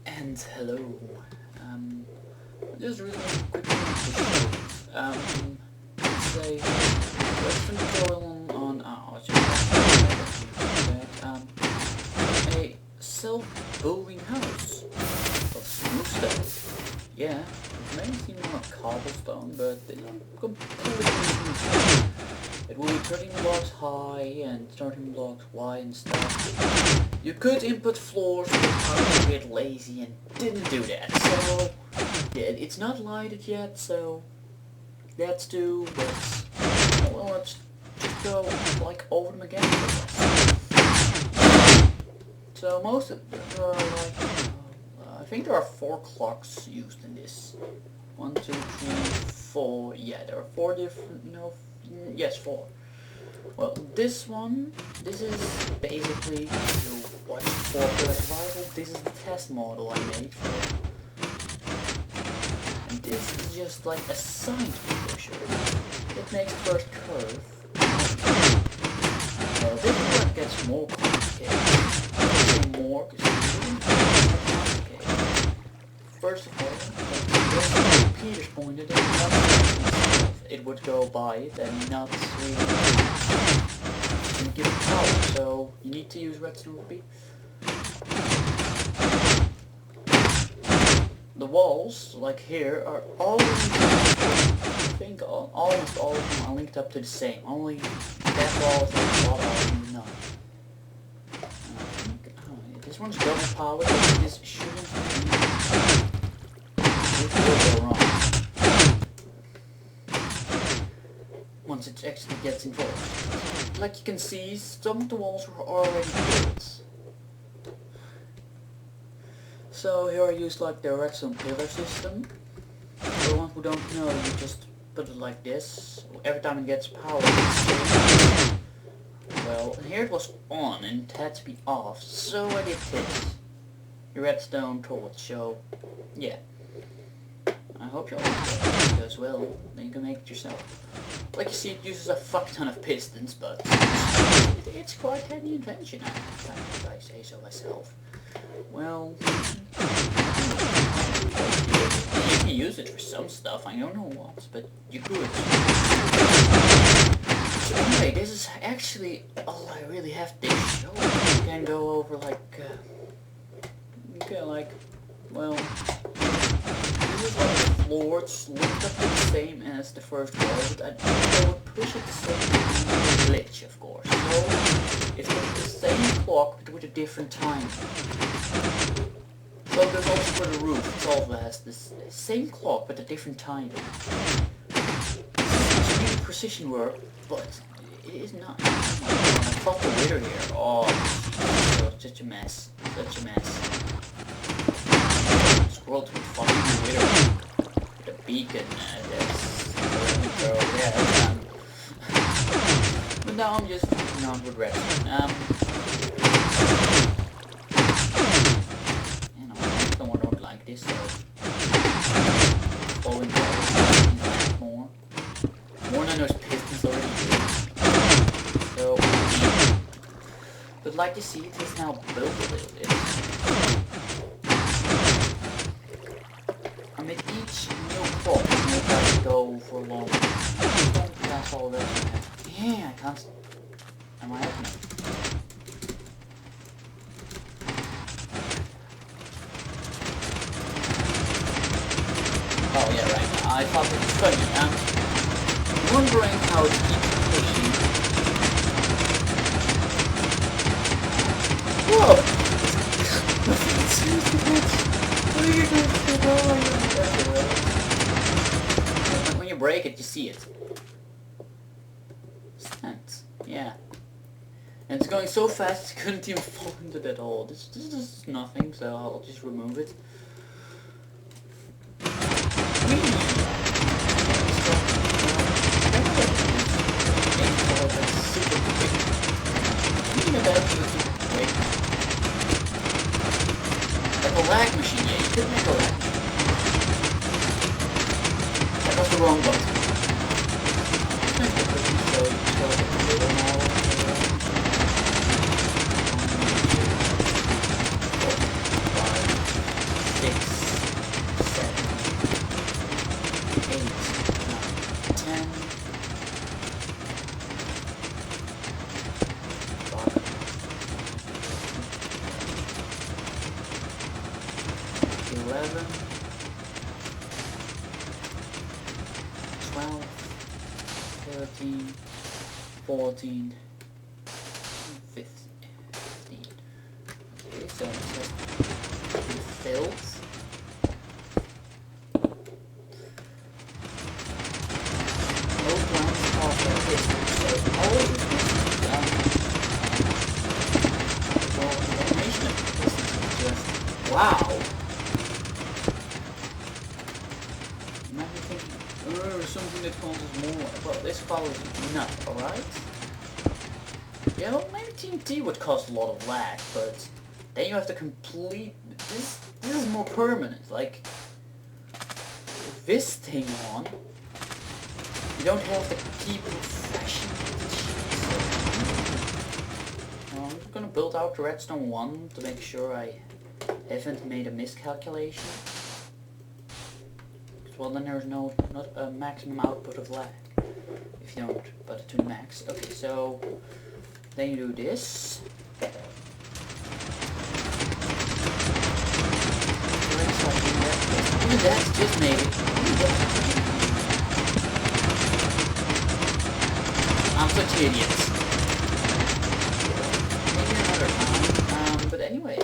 And hello. Just really quick thing. It's a Western tutorial on a self-building house of smooth stone. Yeah, it may seem like cobblestone, but it's not completely smooth. It will be 13 blocks high and 13 blocks wide and stuff. You could input floors, but I was a bit lazy and didn't do that. So, yeah, it's not lighted yet, so that's due, but, well, let's just go, like, over them again. So most of there are, like, I think there are 4 clocks used in this. 1, 2, 3, 4, yeah, there are 4 different, yes, 4. Well, this is basically to watch for survival. This is the test model I made for it. And this is just like a side pusher. It makes the first curve. Well, this is where it gets more complicated. I say more because it's really complicated. First of all, Peter's pointed it, it would go by it and not really give it power, so you need to use redstone repeat. The walls, like here, are all I think almost all of them are linked up to the same. Only that wall is like bottom and none. This one's double powered, but this shouldn't be go wrong. Once it actually gets involved. Like you can see, some of the walls are already built. So here I use like the redstone pillar system. For the ones who don't know, you just put it like this. Every time it gets power, it's well, and here it was on and it had to be off, so I did this. The redstone torch, so yeah. I hope you all like it as well, then you can make it yourself. Like you see, it uses a fuck ton of pistons, but it's quite handy invention, if I say so myself. Well, you can use it for some stuff, I don't know what, but you could. So anyway, this is actually all I really have to show. You can go over like, well, this is like the floor, it's linked up to the same as the first wall, but I think I would push it the same glitch, of course. So, it's like the same clock, but with a different time. So there's also for the roof, it also has this same clock, but a different time. It's really precision work, but it is not. I thought the wither here, oh, such a mess, such a mess. World to be fucking weird. The beacon, yeah. But now I'm just not with redstone. You know, I don't want to look like this, so going more. More than those pistons already do. So, but like you see, it is now built a little bit. I mean, each new clock will try to go for long. That's all that I have. Yeah, I can't. Am I opening? Oh yeah, right. I thought it was funny. I'm wondering how it keeps pushing. Whoa! Seriously, bitch. What are you doing? When you break it, you see it. Stands. Yeah. And it's going so fast, it couldn't even fall into that hole. This is nothing, so I'll just remove it. Like a lag machine, yeah, you could make a lag machine. That was the wrong button. 6, 7, 8, 9, 10. 11, 12, 13, 14, 15. Okay, so it says filled. No plants are like this. So all of this well, the animation of this is just wow. Something that causes more. Well, this follows not, alright? Yeah, well, maybe TNT would cause a lot of lag, but then you have to complete... This is more permanent, like... With this thing on, you don't have to keep refreshing the I'm gonna build out the redstone 1 to make sure I haven't made a miscalculation. Well, then there's not a maximum output of lag if you don't put it to max. Okay, so then you do this. Do that, just maybe. I'm such an idiot. Maybe another time. But anyway,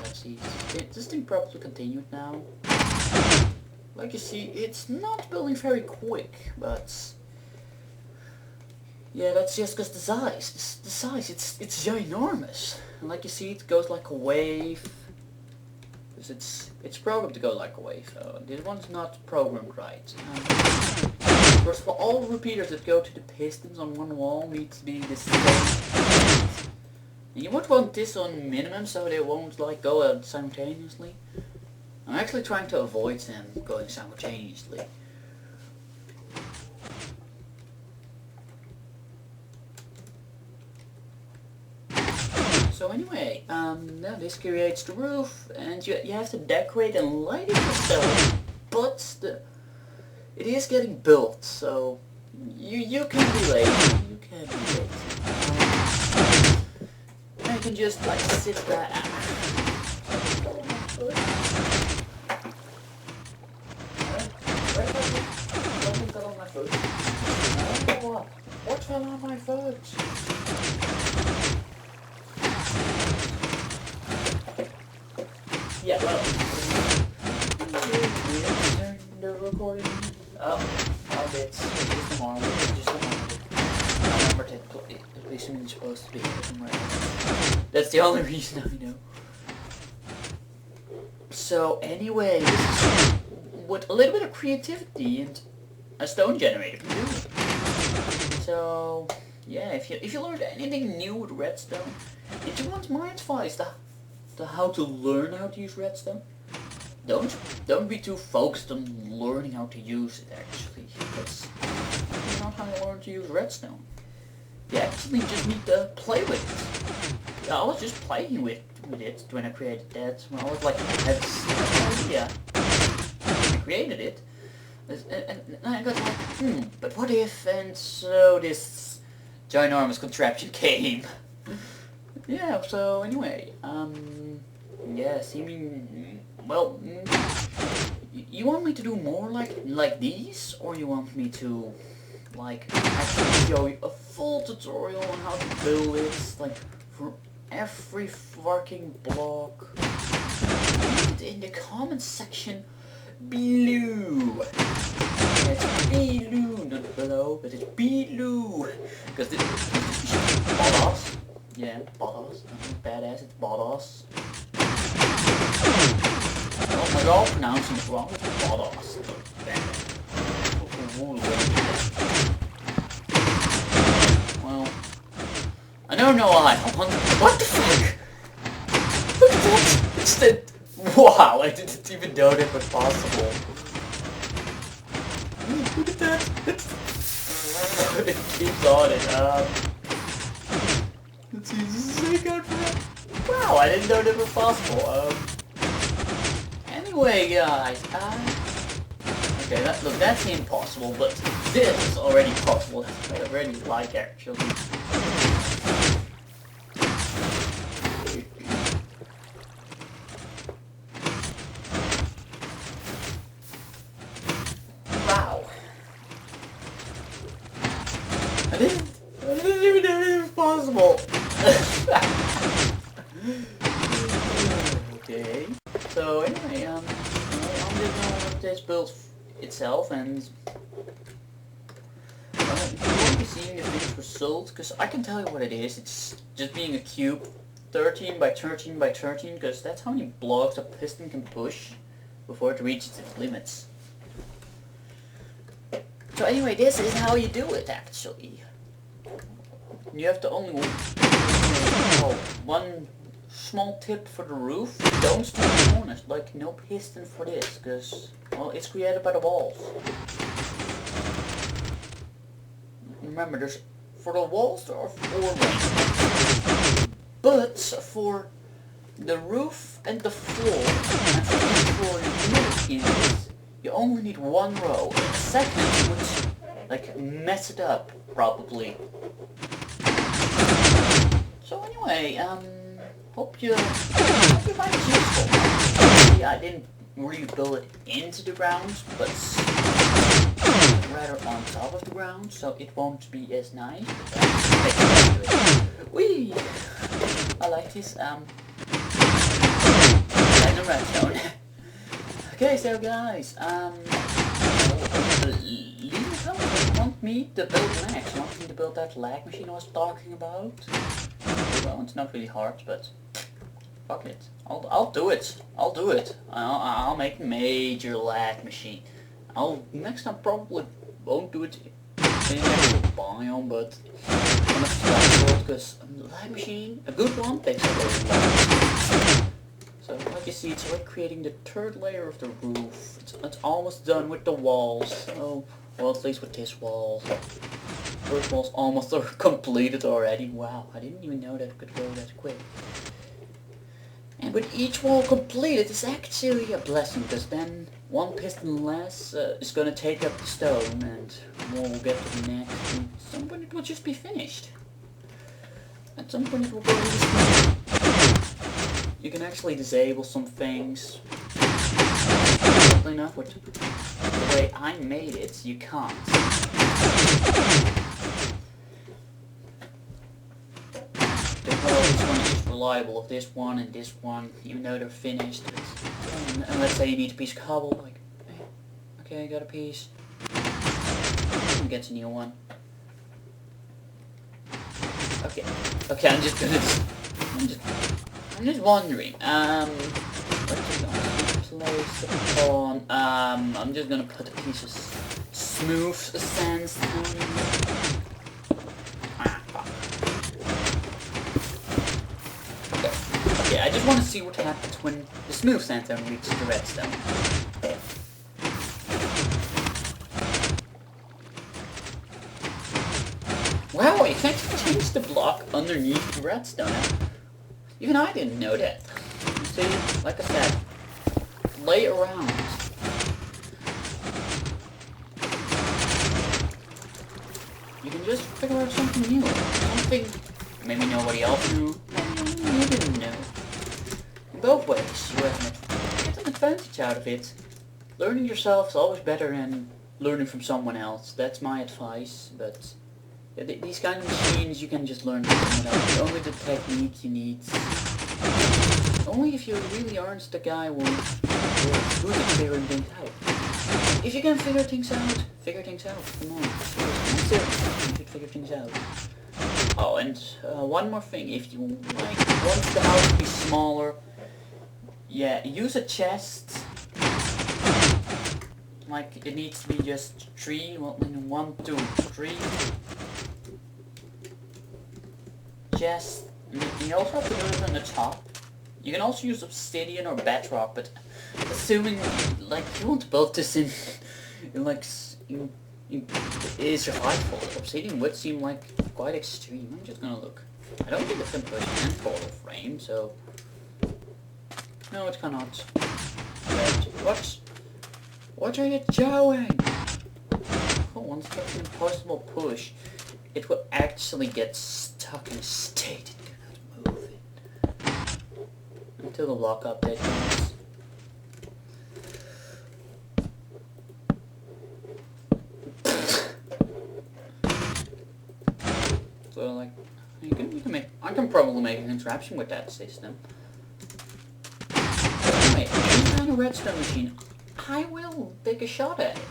let's see. This thing probably continued now. Like you see, it's not building very quick, but yeah, that's just because the size, it's ginormous. And like you see, it goes like a wave. Because it's programmed to go like a wave. So this one's not programmed right. First of all repeaters that go to the pistons on one wall need to be the same. You would want this on minimum so they won't like go out simultaneously. I'm actually trying to avoid them going simultaneously. So anyway, now this creates the roof, and you have to decorate and light it yourself, but it is getting built, so you can be lazy. You can be lazy. And you can just like sit back. What fell on my foot? Yeah, well. The recording. I'll get just tomorrow. Just tomorrow. I remember that at least it's supposed to be somewhere. That's the only reason I know. So anyway, this is what a little bit of creativity and a stone generator can do. So yeah, if you learned anything new with redstone, if you want my advice to how to learn how to use redstone, don't be too focused on learning how to use it actually. That's not how you learn to use redstone. You actually just need to play with it. I was just playing with it when I created that. When I was like, that's an idea. I created it. And I got like, but what if, and so this ginormous contraption came. Yeah, so anyway, yeah, seeming, well, you want me to do more like these, or you want me to, like, actually show you a full tutorial on how to build it, like, for every fucking block? Leave it in the comment section below. It's below, not below, but it's below. Because this is badass. Yeah, badass. Badass, it's badass. Oh, we're all pronouncing it wrong. It's badass. Well, I don't know why. What the fuck? Look at that! It's the... Wow, I didn't even know that was possible. Look at that! It keeps on it. Let's see, this is a good for that. Wow, I didn't know that was possible. anyway, guys, okay, look, that's impossible, but this is already possible. That's what I really like, actually. Wow. I didn't even know it was possible. Okay. So anyway, I'm just gonna let this build itself, and if you want to be seeing the finished result, because I can tell you what it is. It's just being a cube, 13 by 13 by 13, because that's how many blocks a piston can push before it reaches its limits. So anyway, this is how you do it, actually. You have to only one small tip for the roof: don't start corners, like no piston for this, because, well, it's created by the walls. Remember, for the walls there are 4 lanes, but for the roof and the floor, and for each floor in this, you only need 1 row. The second would, like, mess it up, probably. So anyway, hope you find it useful. See, I didn't really build it into the ground, but rather on top of the ground, so it won't be as nice. Whee! I like this, and the redstone. Okay, so guys, leave a comment if you want me to build next. You want me to build that lag machine I was talking about? Well, it's not really hard, but fuck it. I'll do it. I'll do it. I'll make a major lag machine. Next time probably won't do it in an actual biome, but on a flat world, because a lag machine, a good one, takes a lot of lag. So like you see, it's already creating the 3rd layer of the roof. It's almost done with the walls. So, well, at least with this wall. First wall's almost completed already. Wow, I didn't even know that it could go that quick. And with each wall completed, it's actually a blessing, because then 1 piston less is gonna take up the stone, and we'll get to the next, and at some point it will just be finished. At some point it will be finished. You can actually disable some things. Oddly enough, with the way I made it, you can't. This one is reliable of this one and this one, even though they're finished. And let's say you need a piece of cobble, like, okay, I got a piece. Get a new one. Okay, I'm just wondering, what's it gonna place on, I'm just gonna put a piece of smooth sandstone. Okay, I just want to see what happens when the smooth sandstone reaches the redstone. Wow, you can actually change the block underneath the redstone. Even I didn't know that. You see, like I said, lay around. You can just figure out something new. Something maybe nobody else knew. You didn't know. In both ways, you get an advantage out of it. Learning yourself is always better than learning from someone else. That's my advice, but these kind of machines you can just learn from someone else. Only the technique you need. Only if you really aren't the guy who's good at figuring things out. If you can figure things out, figure things out. Come on. Seriously, you should figure things out. Oh, and one more thing. If you want the house to be smaller, yeah, use a chest. Like, it needs to be just 3, well, 1, 2, 3. Chest. And you also have to do it on the top. You can also use obsidian or bedrock, but assuming, like, you want to build this in survival, obsidian would seem like quite extreme. I'm just gonna look. I don't think it's can push an portal frame, so no, it cannot. But What are you doing? For once such an impossible push, it will actually get stuck in a state it cannot move it. Until the block update comes. So like, I can probably make an contraption with that system. Anyway, any kind of redstone machine, I will take a shot at it.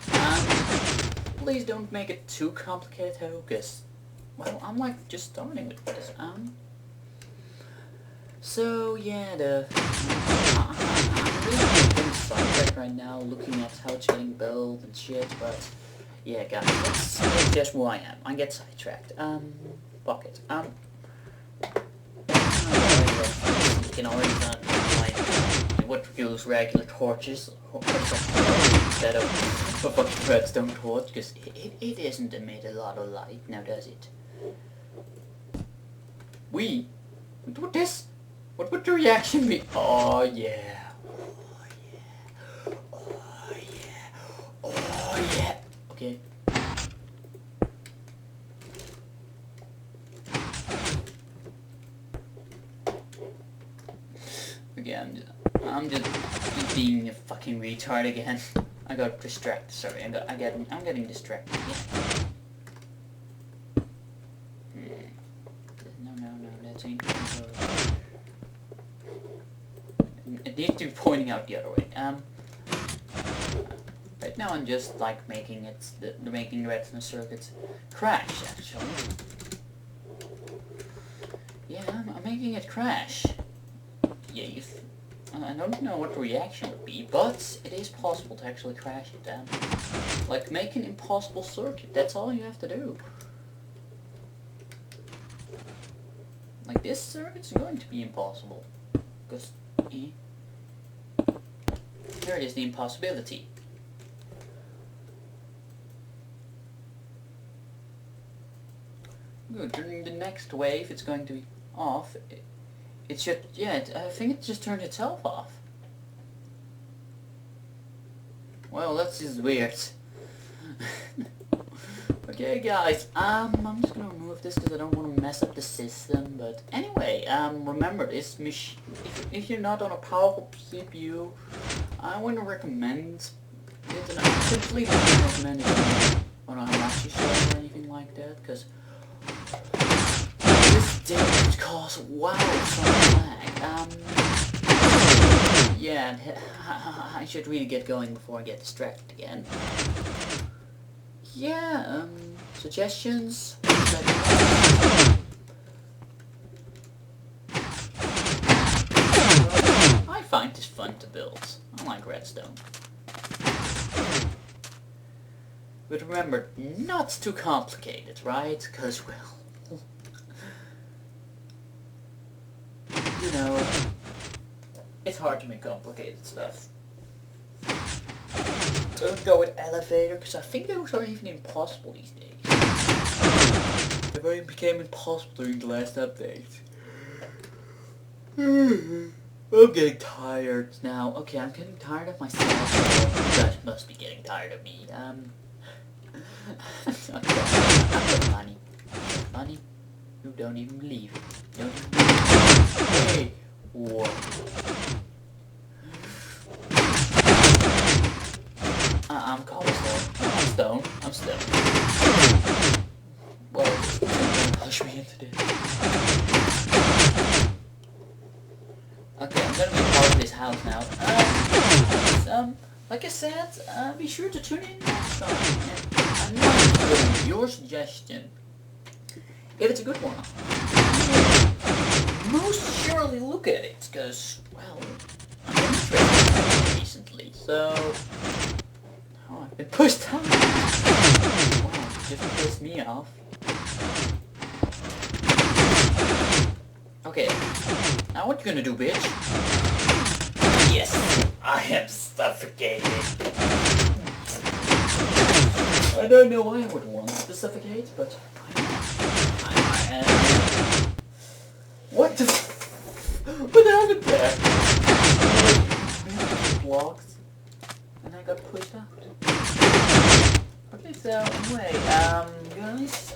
Please don't make it too complicated though, because, well, I'm like just starting with this. So yeah, I'm really getting sidetracked right now, looking at how it's getting built and shit, but yeah, guys, that's just who I am. I get sidetracked. Fuck it. You can already done like would use regular torches instead of a fucking redstone torch, because it isn't emit a lot of light now, does it? What would the reaction be? Oh yeah. Oh yeah. Oh yeah. Oh yeah. Okay. Okay, I'm just being a fucking retard again. I got distracted. Sorry, I'm getting distracted. Yeah. No, that's ain't. It needs to be pointing out the other way. Right now I'm just like making making the redstone circuits crash. Actually, yeah, I'm making it crash. Yeah, I don't know what the reaction would be, but it is possible to actually crash it. Like make an impossible circuit. That's all you have to do. Like this circuit's going to be impossible, because there it is, the impossibility. Good. During the next wave, it's going to be off. It should, yeah, I think it just turned itself off. Well, that's just weird. Okay, guys, I'm just gonna remove this because I don't want to mess up the system. But anyway, remember this machine. If you're not on a powerful CPU, I wouldn't recommend it. And I simply don't recommend it on a Hamachi server or anything like that, because this did cause wow some lag. Yeah, I should really get going before I get distracted again. Yeah, suggestions? I find this fun to build. I like redstone. But remember, not too complicated, right? Because, well, you know, it's hard to make complicated stuff. Don't go with elevator, because I think those are even impossible these days. They very became impossible during the last update. I'm getting tired now. Okay, I'm getting tired of myself. You guys must be getting tired of me. I've got money. Money? You don't even believe it. Don't even believe it. Hey! What? I'm cobblestone. I'm stone. I'm stone. Well, push me into this. Okay, I'm gonna be part of this house now. Like I said, be sure to tune in next time. And I'm not doing your suggestion. If it's a good one, most surely look at it, because, well, I'm interested recently, so. Oh, I've been pushed out. Wow, just pissed me off. Okay, now what you gonna do, bitch? Yes, I am suffocated. I don't know why I would want to suffocate, but I am. What the? What happened there? Blocks. got pushed out. Okay, so anyway, guys,